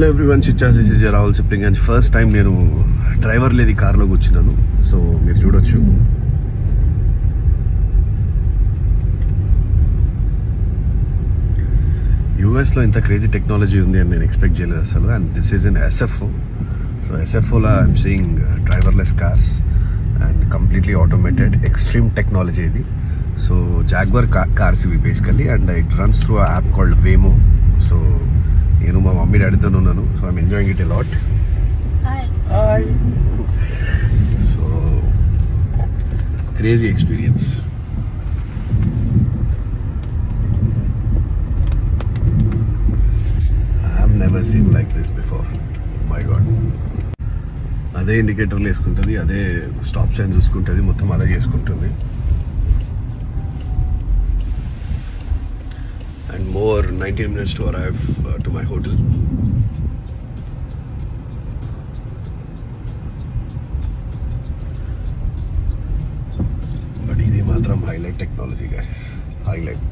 Hello everyone, చిచ్చాస్ this is Rahul సిప్లింగ్. And first time నేను డ్రైవర్ లేని కార్లో కూర్చున్నాను. సో మీరు చూడొచ్చు. యూఎస్లో ఇంత క్రేజీ టెక్నాలజీ ఉంది అని నేను ఎక్స్పెక్ట్ చేయలేదు అసలు. And this is in SFO. So ఎస్ఎఫ్ఓలో I'm seeing driverless cars and completely automated extreme technology ఇది. సో జాగ్వర్ కార్స్ ఇవి basically, and it runs through app called Waymo. So నేను మా మమ్మీ డాడీతో ఉన్నాను. So I'm enjoying it a lot. Hi. So crazy experience. I have never seen like this before. My god. అదే ఇండికేటర్లు వేసుకుంటుంది, అదే stop sign చూసుకుంటుంది, మొత్తం అదే చేసుకుంటుంది. And more 19 minutes to arrive to my hotel. But ఇది మాత్రం highlight technology guys, highlight.